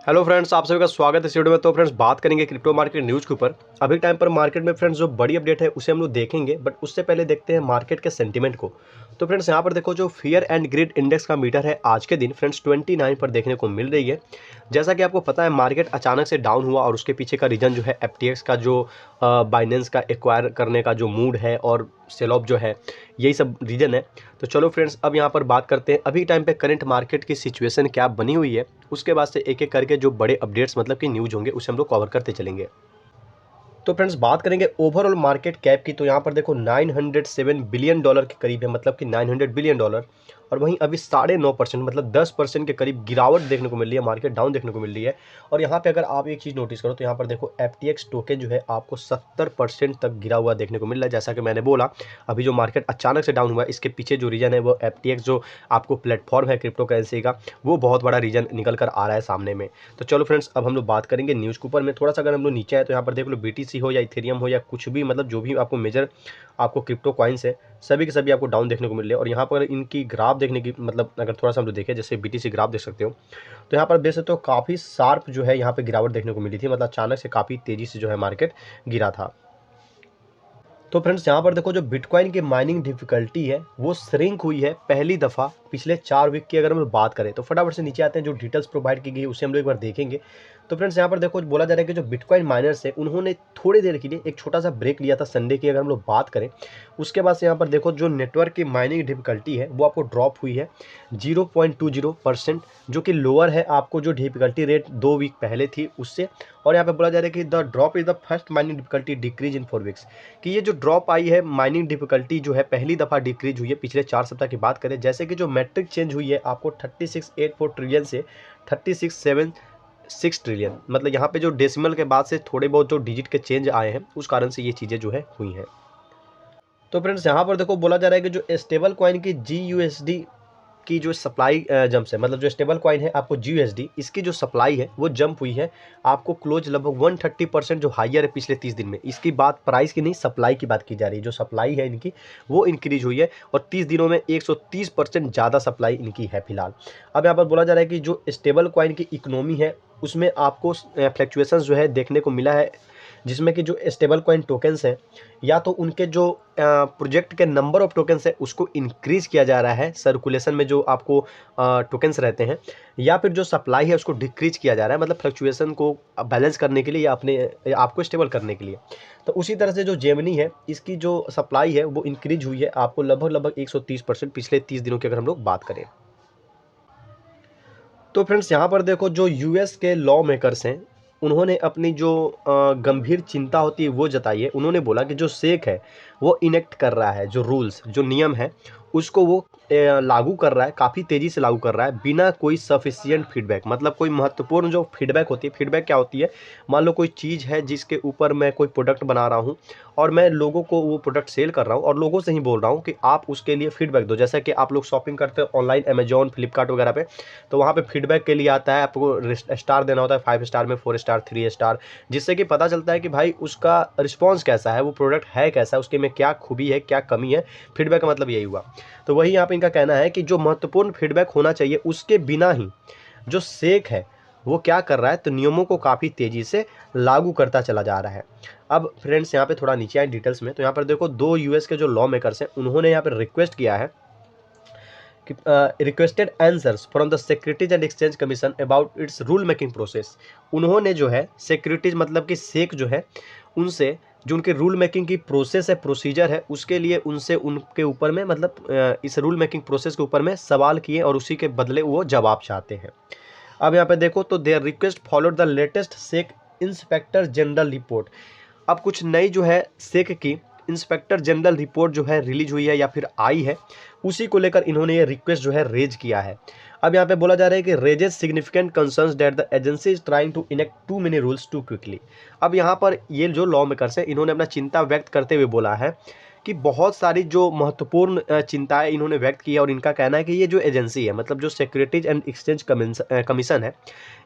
Hello friends, आप सभी का स्वागत है इस वीडियो में। तो फ्रेंड्स बात करेंगे क्रिप्टो मार्केट न्यूज़ के ऊपर। अभी टाइम पर मार्केट में फ्रेंड्स जो बड़ी अपडेट है उसे हम लोग देखेंगे, बट उससे पहले देखते हैं मार्केट के सेंटीमेंट को। तो फ्रेंड्स यहाँ पर देखो, जो फियर एंड ग्रिड इंडेक्स का मीटर है आज के दिन फ्रेंड्स 29 पर देखने को मिल रही है। जैसा कि आपको पता है, मार्केट अचानक से डाउन हुआ और उसके पीछे का रीजन जो है FTX का जो बाइनेंस का एक्वायर करने का जो मूड है और सेल ऑफ जो है, यही सब रीजन है। तो चलो फ्रेंड्स, अब यहाँ पर बात करते हैं अभी टाइम पे करंट मार्केट की सिचुएशन क्या बनी हुई है। उसके बाद से एक एक करके जो बड़े अपडेट्स मतलब कि न्यूज़ होंगे उसे हम लोग कवर करते चलेंगे। तो फ्रेंड्स बात करेंगे ओवरऑल मार्केट कैप की। तो यहाँ पर देखो $907 बिलियन के करीब है, मतलब कि $900 बिलियन। और वहीं अभी 9.5% मतलब 10% के करीब गिरावट देखने को मिल रही है, मार्केट डाउन देखने को मिल रही है। और यहाँ पे अगर आप एक चीज़ नोटिस करो तो यहाँ पर देखो FTX टोकन जो है आपको 70% तक गिरा हुआ देखने को मिल रहा है। जैसा कि मैंने बोला, अभी जो मार्केट अचानक से डाउन हुआ है इसके पीछे जो रीजन है वो FTX जो आपको प्लेटफॉर्म है क्रिप्टो करेंसी का, वो बहुत बड़ा रीजन निकल कर आ रहा है सामने में। तो चलो फ्रेंड्स, अब हम लोग बात करेंगे न्यूज़ के ऊपर में। थोड़ा सा अगर हम लोग नीचे आए तो यहाँ पर देख लो, BTC हो या इथेरियम हो या कुछ भी, मतलब जो भी आपको मेजर आपको क्रिप्टो कॉइन्स है, सभी के सभी आपको डाउन देखने को मिल रहे हैं। और यहाँ पर इनकी ग्राफ देखने की, मतलब अगर थोड़ा सा हम लोग देखें, जैसे BTC ग्राफ देख सकते हो, तो यहाँ पर देख सकते हो काफ़ी शार्प जो है यहाँ पे गिरावट देखने को मिली थी। मतलब अचानक से काफ़ी तेज़ी से जो है मार्केट गिरा था। तो फ्रेंड्स यहाँ पर देखो, जो बिटकॉइन की माइनिंग डिफिकल्टी है वो श्रिंक हुई है पहली दफ़ा पिछले 4 वीक की अगर हम लोग बात करें। तो फटाफट से नीचे आते हैं, जो डिटेल्स प्रोवाइड की गई उसे हम लोग एक बार देखेंगे। तो फ्रेंड्स यहाँ पर देखो, बोला जा रहा है कि जो बिटकॉइन माइनर्स है उन्होंने थोड़ी देर के लिए एक छोटा सा ब्रेक लिया था संडे की अगर हम लोग बात करें। उसके बाद से यहाँ पर देखो, जो नेटवर्क की माइनिंग डिफिकल्टी है वो आपको ड्रॉप हुई है 0.20%, जो कि लोअर है आपको जो डिफिकल्टी रेट 2 वीक पहले थी उससे। और यहाँ पे बोला जा रहा है कि the drop is the first mining difficulty decrease in 4 weeks, कि ये जो ड्रॉप आई है माइनिंग डिफिकल्टी जो है पहली दफ़ा डिक्रीज हुई है पिछले 4 सप्ताह की बात करें। जैसे कि जो मैट्रिक चेंज हुई है आपको 3684 ट्रिलियन से 3676 ट्रिलियन, मतलब यहाँ पे जो डेसिमल के बाद से थोड़े बहुत जो डिजिट के चेंज आए हैं उस कारण से ये चीज़ें जो है हुई हैं। तो फ्रेंड्स यहाँ पर देखो, बोला जा रहा है कि जो स्टेबल कॉइन की GUSD की जो सप्लाई जंप है, मतलब जो स्टेबल कॉइन है आपको GUSD, इसकी जो सप्लाई है वो जंप हुई है आपको क्लोज लगभग 130%, जो हाइयर है पिछले 30 दिन में। इसकी बात प्राइस की नहीं, सप्लाई की बात की जा रही है। जो सप्लाई है इनकी वो इंक्रीज हुई है और 30 दिनों में 130% ज़्यादा सप्लाई इनकी है फिलहाल। अब यहाँ पर बोला जा रहा है कि जो स्टेबल कॉइन की इकोनॉमी है उसमें आपको फ्लक्चुएशन जो है देखने को मिला है, जिसमें कि जो स्टेबल कॉइन टोकन्स हैं, या तो उनके जो प्रोजेक्ट के नंबर ऑफ टोकन्स है उसको इंक्रीज किया जा रहा है सर्कुलेशन में, जो आपको टोकन्स रहते हैं, या फिर जो सप्लाई है उसको डिक्रीज किया जा रहा है, मतलब फ्लक्चुएशन को बैलेंस करने के लिए या अपने आपको स्टेबल करने के लिए। तो उसी तरह से जो जेमिनी है इसकी जो सप्लाई है वो इंक्रीज हुई है आपको लगभग 130% पिछले 30 दिनों की अगर हम लोग बात करें। तो फ्रेंड्स यहाँ पर देखो, जो US के लॉ मेकर्स हैं उन्होंने अपनी जो गंभीर चिंता होती है वो जताई है। उन्होंने बोला कि जो सेक है वो इनेक्ट कर रहा है, जो रूल्स जो नियम है उसको वो लागू कर रहा है, काफ़ी तेज़ी से लागू कर रहा है बिना कोई सफिशिएंट फीडबैक। मतलब कोई महत्वपूर्ण जो फीडबैक होती है, फीडबैक क्या होती है, मान लो कोई चीज़ है जिसके ऊपर मैं कोई प्रोडक्ट बना रहा हूँ और मैं लोगों को वो प्रोडक्ट सेल कर रहा हूँ और लोगों से ही बोल रहा हूँ कि आप उसके लिए फीडबैक दो। जैसा कि आप लोग शॉपिंग करते हो ऑनलाइन अमेजॉन फ्लिपकार्ट वगैरह पे, तो वहाँ पे फीडबैक के लिए आता है, आपको स्टार देना होता है, 5 स्टार में 4 स्टार 3 स्टार, जिससे कि पता चलता है कि भाई उसका रिस्पॉन्स कैसा है, वो प्रोडक्ट है कैसा, उसके में क्या खूबी है क्या कमी है। फीडबैक का मतलब यही हुआ। तो वही यहाँ पे इनका कहना है कि जो महत्वपूर्ण फीडबैक होना चाहिए उसके बिना ही जो सेक है वो क्या कर रहा है, तो नियमों को काफ़ी तेज़ी से लागू करता चला जा रहा है। अब फ्रेंड्स यहाँ पे थोड़ा नीचे आए डिटेल्स में, तो यहाँ पर देखो, 2 US के जो लॉ मेकर्स हैं उन्होंने यहाँ पर रिक्वेस्ट किया है, requested answers from the securities and exchange commission about it's rule making process. उन्होंने जो है सिक्योरिटीज मतलब कि सेक जो है उनसे जो उनके रूल मेकिंग की प्रोसेस है, प्रोसीजर है, उसके लिए उनसे उनके ऊपर में, मतलब इस रूल मेकिंग प्रोसेस के ऊपर में सवाल किए और उसी के बदले वो जवाब चाहते हैं। अब यहाँ पे देखो, तो their request followed the latest SEC inspector general report. अब कुछ नई जो है सेक की इंस्पेक्टर जनरल रिपोर्ट जो है रिलीज हुई है या फिर आई है, उसी को लेकर इन्होंने ये रिक्वेस्ट जो है रेज किया है। अब यहाँ पे बोला जा रहा है कि raises significant concerns that the agency is trying to enact too many rules too quickly. अब यहाँ पर ये जो लॉ मेकर्स हैं इन्होंने अपना चिंता व्यक्त करते हुए बोला है कि बहुत सारी जो महत्वपूर्ण चिंताएं इन्होंने व्यक्त की है, और इनका कहना है कि ये जो एजेंसी है, मतलब जो सिक्योरिटीज एंड एक्सचेंज कमीशन है,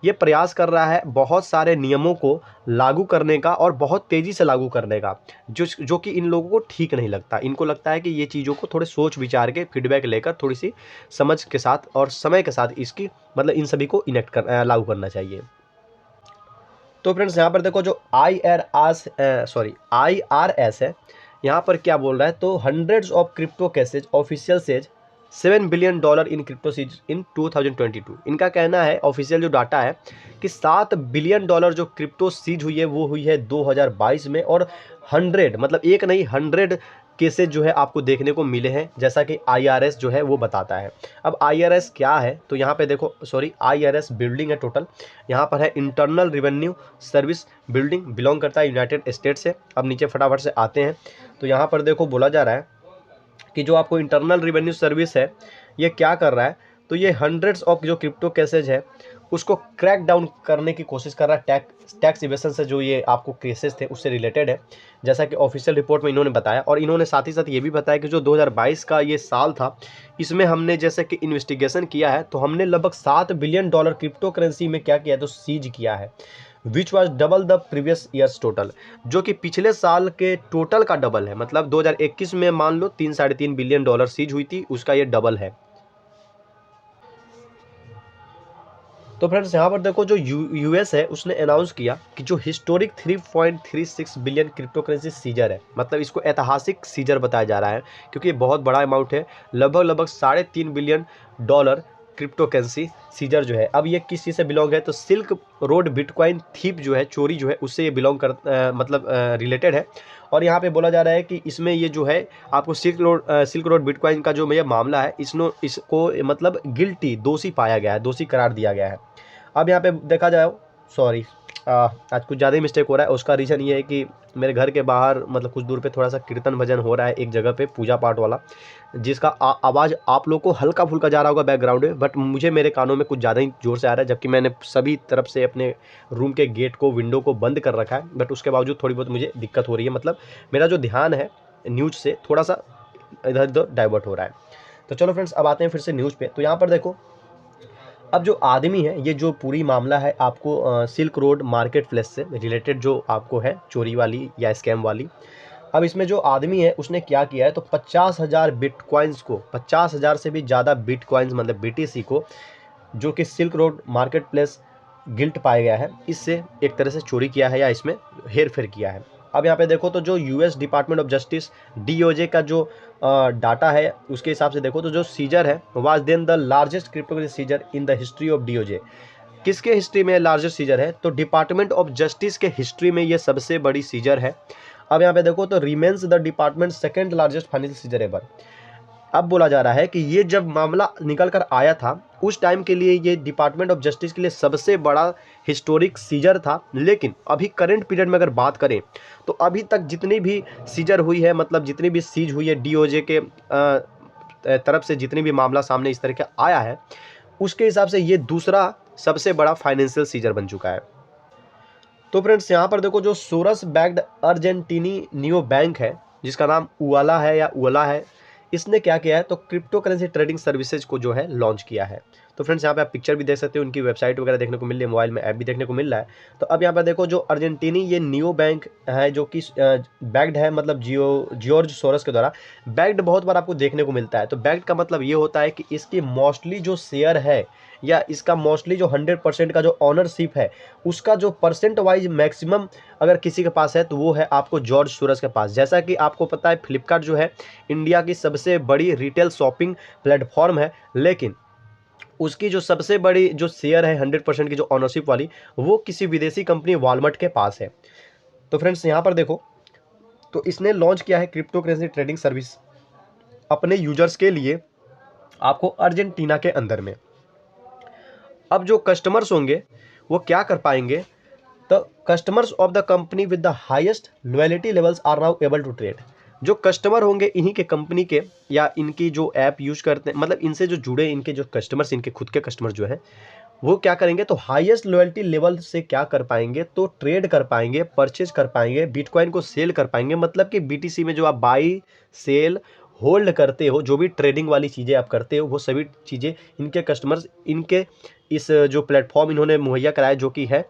ये प्रयास कर रहा है बहुत सारे नियमों को लागू करने का और बहुत तेज़ी से लागू करने का, जो कि इन लोगों को ठीक नहीं लगता। इनको लगता है कि ये चीज़ों को थोड़े सोच विचार के फीडबैक लेकर थोड़ी सी समझ के साथ और समय के साथ इसकी, मतलब इन सभी को इनेक्ट कर लागू करना चाहिए। तो फ्रेंड्स यहाँ पर देखो जो IRS है, यहाँ पर क्या बोल रहा है, तो hundreds of crypto cases official says $7 billion in crypto seize in 2022। इनका कहना है, ऑफिशियल जो डाटा है, कि $7 बिलियन जो क्रिप्टो सीज हुई है वो हुई है 2022 में, और 100 मतलब एक नहीं 100 केसेज जो है आपको देखने को मिले हैं, जैसा कि IRS जो है वो बताता है। अब IRS क्या है, तो यहाँ पे देखो, सॉरी, IRS बिल्डिंग है टोटल, यहाँ पर है internal revenue service building, belong करता है यूनाइटेड स्टेट से। अब नीचे फटाफट से आते हैं, तो यहाँ पर देखो बोला जा रहा है कि जो आपको इंटरनल रिवेन्यू सर्विस है ये क्या कर रहा है, तो ये हंड्रेड्स ऑफ जो क्रिप्टो केसेज है उसको क्रैक डाउन करने की कोशिश कर रहा है। टैक्स इवेशन से जो ये आपको केसेस थे उससे रिलेटेड है, जैसा कि ऑफिशियल रिपोर्ट में इन्होंने बताया। और इन्होंने साथ ही साथ ये भी बताया कि जो 2022 का ये साल था, इसमें हमने जैसे कि इन्वेस्टिगेशन किया है, तो हमने लगभग $7 बिलियन क्रिप्टो करेंसी में क्या किया है, तो सीज किया है, which was double the previous years total, जो कि पिछले साल के टोटल का डबल है। मतलब 2021 में मान लो 3-3.5 बिलियन डॉलर सीज हुई थी, उसका ये डबल है। तो फ्रेंड्स यहाँ पर देखो जो यूएस है उसने अनाउंस किया कि जो historic 3.36 billion cryptocurrency seizure है, मतलब इसको ऐतिहासिक सीजर बताया जा रहा है, क्योंकि ये बहुत बड़ा अमाउंट है, लगभग $3.5 बिलियन क्रिप्टो करेंसी सीजर जो है। अब ये किस चीज़ से बिलोंग है, तो सिल्क रोड बिटकॉइन थीप जो है, चोरी जो है, उससे ये बिलोंग मतलब रिलेटेड है। और यहाँ पे बोला जा रहा है कि इसमें ये जो है आपको सिल्क रोड बिटकॉइन का जो ये मामला है, इसको मतलब गिल्टी, दोषी पाया गया है, दोषी करार दिया गया है। अब यहाँ पे देखा जाए, सॉरी, आज कुछ ज़्यादा ही मिस्टेक हो रहा है। उसका रीज़न ये है कि मेरे घर के बाहर मतलब कुछ दूर पे थोड़ा सा कीर्तन भजन हो रहा है एक जगह पे, पूजा पाठ वाला, जिसका आवाज़ आप लोग को हल्का फुल्का जा रहा होगा बैकग्राउंड में, बट मुझे मेरे कानों में कुछ ज़्यादा ही जोर से आ रहा है, जबकि मैंने सभी तरफ से अपने रूम के गेट को, विंडो को बंद कर रखा है, बट उसके बावजूद थोड़ी बहुत मुझे दिक्कत हो रही है। मतलब मेरा जो ध्यान है न्यूज़ से थोड़ा सा इधर उधर डाइवर्ट हो रहा है। तो चलो फ्रेंड्स, अब आते हैं फिर से न्यूज़ पे। तो यहाँ पर देखो, अब जो आदमी है, ये जो पूरी मामला है आपको सिल्क रोड मार्केट प्लेस से रिलेटेड जो आपको है, चोरी वाली या स्कैम वाली। अब इसमें जो आदमी है उसने क्या किया है, तो 50,000 बिटकॉइंस को, 50,000 से भी ज़्यादा बिटकॉइंस मतलब BTC को, जो कि silk road market place guilt पाया गया है, इससे एक तरह से चोरी किया है या इसमें हेर फेर किया है। अब यहाँ पे देखो तो जो US department of justice DOJ का जो डाटा है उसके हिसाब से देखो तो जो सीजर है was then the largest cryptocurrency seizure in the history of DOJ। किसके हिस्ट्री में लार्जेस्ट सीजर है, तो डिपार्टमेंट ऑफ जस्टिस के हिस्ट्री में ये सबसे बड़ी सीजर है। अब यहाँ पे देखो तो remains the department second largest financial seizure ever. अब बोला जा रहा है कि ये जब मामला निकल कर आया था उस टाइम के लिए ये डिपार्टमेंट ऑफ जस्टिस के लिए सबसे बड़ा हिस्टोरिक सीजर था, लेकिन अभी करंट पीरियड में अगर बात करें तो अभी तक जितनी भी सीजर हुई है, मतलब जितनी भी सीज हुई है DOJ के तरफ से, जितनी भी मामला सामने इस तरह का आया है, उसके हिसाब से ये दूसरा सबसे बड़ा फाइनेंशियल सीजर बन चुका है। तो फ्रेंड्स यहाँ पर देखो जो सोरस बैक्ड अर्जेंटीनी नियो बैंक है, जिसका नाम उवाला है या उवला है, इसने क्या किया है, तो क्रिप्टो करेंसी ट्रेडिंग सर्विसेज को जो है लॉन्च किया है। तो फ्रेंड्स यहाँ पे आप पिक्चर भी देख सकते हो, उनकी वेबसाइट वगैरह देखने को मिल रही है, मोबाइल में ऐप भी देखने को मिल रहा है। तो अब यहाँ पे देखो जो अर्जेंटीनी ये नियो बैंक है, जो कि बैक्ड है, मतलब जॉर्ज सोरस के द्वारा बैक्ड बहुत बार आपको देखने को मिलता है। तो बैक्ड का मतलब ये होता है कि इसकी मोस्टली जो शेयर है या इसका मोस्टली जो 100% का जो ऑनरशिप है, उसका जो परसेंट वाइज मैक्सिमम अगर किसी के पास है तो वो है आपको जॉर्ज सोरस के पास। जैसा कि आपको पता है फ्लिपकार्ट जो है इंडिया की सबसे बड़ी रिटेल शॉपिंग प्लेटफॉर्म है, लेकिन उसकी जो सबसे बड़ी जो शेयर है 100% की जो ऑनरशिप वाली, वो किसी विदेशी कंपनी वॉलमार्ट के पास है। तो फ्रेंड्स यहाँ पर देखो तो इसने लॉन्च किया है क्रिप्टो करेंसी ट्रेडिंग सर्विस अपने यूजर्स के लिए, आपको अर्जेंटीना के अंदर में। अब जो कस्टमर्स होंगे वो क्या कर पाएंगे, तो customers of the company with the highest loyalty levels are now able to trade. जो कस्टमर होंगे इन्हीं के कंपनी के या इनकी जो ऐप यूज करते हैं, मतलब इनसे जो जुड़े इनके जो कस्टमर्स, इनके खुद के कस्टमर जो है, वो क्या करेंगे, तो हाईएस्ट लॉयल्टी लेवल से क्या कर पाएंगे, तो ट्रेड कर पाएंगे, परचेज कर पाएंगे, बिटकॉइन को सेल कर पाएंगे। मतलब कि BTC में जो आप बाई सेल होल्ड करते हो, जो भी ट्रेडिंग वाली चीज़ें आप करते हो, वो सभी चीज़ें इनके कस्टमर्स इनके इस जो प्लेटफॉर्म इन्होंने मुहैया कराया, जो कि है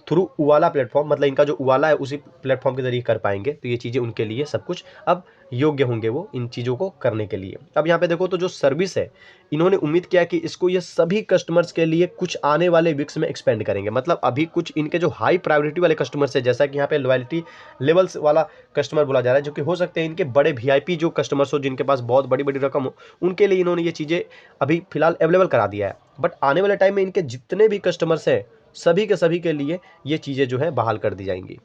थ्रू उवाला प्लेटफॉर्म, मतलब इनका जो उवाला है उसी प्लेटफॉर्म के जरिए कर पाएंगे। तो ये चीज़ें उनके लिए सब कुछ अब योग्य होंगे वो इन चीज़ों को करने के लिए। अब यहाँ पे देखो तो जो सर्विस है, इन्होंने उम्मीद किया कि इसको ये सभी कस्टमर्स के लिए कुछ आने वाले वीक्स में एक्सपेंड करेंगे। मतलब अभी कुछ इनके जो हाई प्रायोरिटी वाले कस्टमर्स है, जैसा कि यहाँ पे लॉयल्टी लेवल्स वाला कस्टमर बोला जा रहा है, जो कि हो सकते हैं इनके बड़े वीआईपी जो कस्टमर्स हो, जिनके पास बहुत बड़ी बड़ी रकम हो, उनके लिए इन्होंने ये चीज़ें अभी फिलहाल अवेलेबल करा दिया है। बट आने वाले टाइम में इनके जितने भी कस्टमर्स हैं, सभी के सभी के लिए ये चीज़ें जो है बहाल कर दी जाएंगी।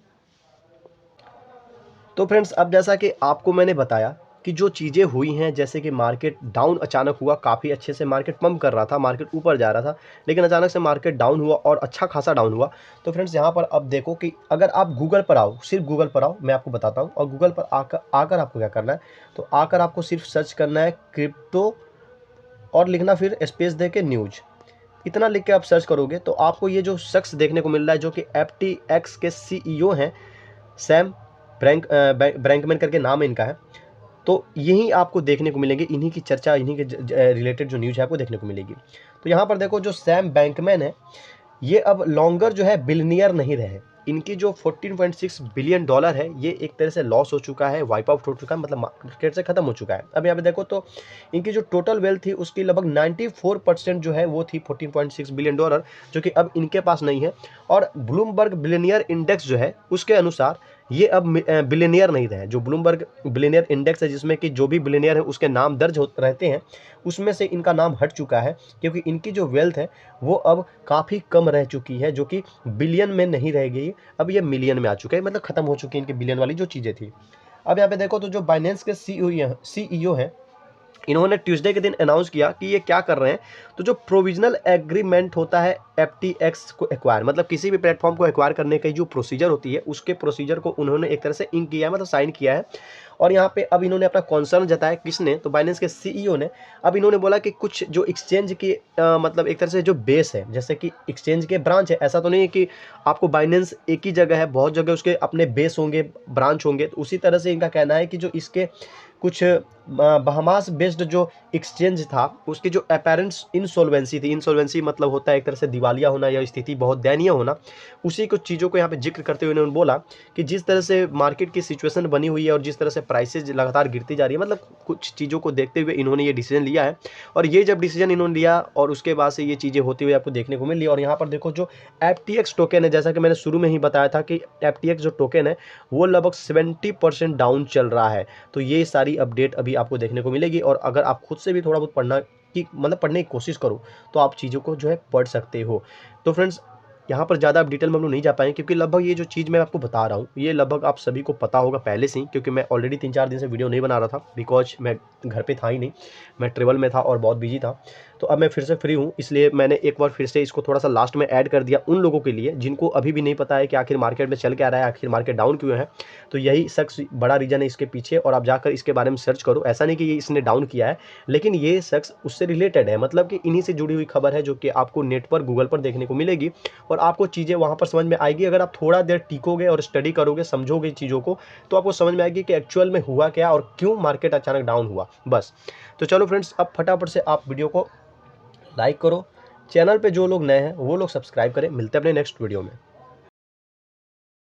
तो फ्रेंड्स, अब जैसा कि आपको मैंने बताया कि जो चीज़ें हुई हैं, जैसे कि मार्केट डाउन अचानक हुआ, काफ़ी अच्छे से मार्केट पंप कर रहा था, मार्केट ऊपर जा रहा था, लेकिन अचानक से मार्केट डाउन हुआ और अच्छा खासा डाउन हुआ। तो फ्रेंड्स, यहाँ पर अब देखो कि अगर आप गूगल पर आओ, सिर्फ गूगल पर आओ, मैं आपको बताता हूँ, और गूगल पर आकर आपको क्या करना है, तो आकर आपको सिर्फ सर्च करना है क्रिप्टो और लिखना फिर स्पेस दे के न्यूज। इतना लिख के आप सर्च करोगे तो आपको ये जो शख्स देखने को मिल रहा है, जो कि FTX के CEO हैं, सैम ब्रैंकमैन करके नाम इनका है। तो यही आपको देखने को मिलेंगे, इन्हीं की चर्चा, इन्हीं के रिलेटेड जो न्यूज़ है आपको देखने को मिलेगी। तो यहाँ पर देखो, जो सैम बैंकमैन है, ये अब लॉन्गर जो है बिलियनियर नहीं रहे। इनकी जो 14.6 बिलियन डॉलर है, ये एक तरह से लॉस हो चुका है, वाइप आउट हो चुका है, मतलब मार्केट से खत्म हो चुका है। अब यहाँ पे देखो तो इनकी जो टोटल वेल्थ थी, उसकी लगभग 94% जो है वो थी 14.6 बिलियन डॉलर, जो कि अब इनके पास नहीं है। और ब्लूमबर्ग बिलियनियर इंडेक्स जो है, उसके अनुसार ये अब बिलियनियर नहीं रहे। जो ब्लूमबर्ग बिलियनियर इंडेक्स है, जिसमें कि जो भी बिलियनियर है उसके नाम दर्ज रहते हैं, उसमें से इनका नाम हट चुका है, क्योंकि इनकी जो वेल्थ है वो अब काफ़ी कम रह चुकी है, जो कि बिलियन में नहीं रह गई, अब ये मिलियन में आ चुका है, मतलब खत्म हो चुकी है इनकी बिलियन वाली जो चीज़ें थी। अब यहाँ पे देखो तो जो बाइनेंस के CEO हैं, इन्होंने ट्यूसडे के दिन अनाउंस किया कि ये क्या कर रहे हैं। तो जो प्रोविजनल एग्रीमेंट होता है FTX को एक्वायर, मतलब किसी भी प्लेटफॉर्म को एक्वायर करने की जो प्रोसीजर होती है, उसके प्रोसीजर को उन्होंने एक तरह से इंक किया है, मतलब साइन किया है। और यहाँ पे अब इन्होंने अपना कॉन्सर्न जताया, किसने, तो बाइनेंस के CEO ने। अब इन्होंने बोला कि कुछ जो एक्सचेंज की मतलब एक तरह से जो बेस है, जैसे कि एक्सचेंज के ब्रांच है, ऐसा तो नहीं है कि आपको बाइनेंस एक ही जगह है, बहुत जगह उसके अपने बेस होंगे, ब्रांच होंगे। तो उसी तरह से इनका कहना है कि जो इसके कुछ बहामास बेस्ड जो एक्सचेंज था, उसकी जो अपेरेंट्स इंसॉल्वेंसी थी, इंसॉल्वेंसी मतलब होता है एक तरह से दिवालिया होना या स्थिति बहुत दयनीय होना, उसी कुछ चीज़ों को यहाँ पे जिक्र करते हुए उन्होंने बोला कि जिस तरह से मार्केट की सिचुएशन बनी हुई है और जिस तरह से प्राइसेज लगातार गिरती जा रही है, मतलब कुछ चीज़ों को देखते हुए इन्होंने ये डिसीजन लिया है। और ये जब डिसीजन इन्होंने लिया और उसके बाद से ये चीज़ें होती हुई आपको देखने को मिली। और यहाँ पर देखो, जो FTX टोकन है, जैसा कि मैंने शुरू में ही बताया था कि FTX जो टोकन है वो लगभग 70% डाउन चल रहा है। तो ये सारी अपडेट अभी आपको देखने को मिलेगी। और अगर आप खुद से भी थोड़ा बहुत पढ़ने की कोशिश करो, तो आप चीज़ों को जो है पढ़ सकते हो। तो फ्रेंड्स, यहाँ पर ज़्यादा डिटेल में हम लोग नहीं जा पाएंगे, क्योंकि लगभग ये जो चीज़ मैं आपको बता रहा हूँ, ये लगभग आप सभी को पता होगा पहले से ही, क्योंकि मैं ऑलरेडी 3-4 दिन से वीडियो नहीं बना रहा था, बिकॉज मैं घर पे था ही नहीं, मैं ट्रेवल में था और बहुत बिजी था। तो अब मैं फिर से फ्री हूँ, इसलिए मैंने एक बार फिर से इसको थोड़ा सा लास्ट में ऐड कर दिया उन लोगों के लिए जिनको अभी भी नहीं पता है कि आखिर मार्केट में चल क्या रहा है, आखिर मार्केट डाउन क्यों है। तो यही शख्स बड़ा रीज़न है इसके पीछे, और आप जाकर इसके बारे में सर्च करो। ऐसा नहीं कि ये इसने डाउन किया है, लेकिन ये शख्स उससे रिलेटेड है, मतलब कि इन्हीं से जुड़ी हुई खबर है, जो कि आपको नेट पर, गूगल पर देखने को मिलेगी। और आपको चीज़ें वहाँ पर समझ में आएगी। अगर आप थोड़ा देर टिकोगे और स्टडी करोगे, समझोगे चीज़ों को, तो आपको समझ में आएगी कि एक्चुअल में हुआ क्या और क्यों मार्केट अचानक डाउन हुआ, बस। तो चलो फ्रेंड्स, अब फटाफट से आप वीडियो को लाइक करो, चैनल पे जो लोग नए हैं वो लोग सब्सक्राइब करें। मिलते हैं अपने नेक्स्ट वीडियो में।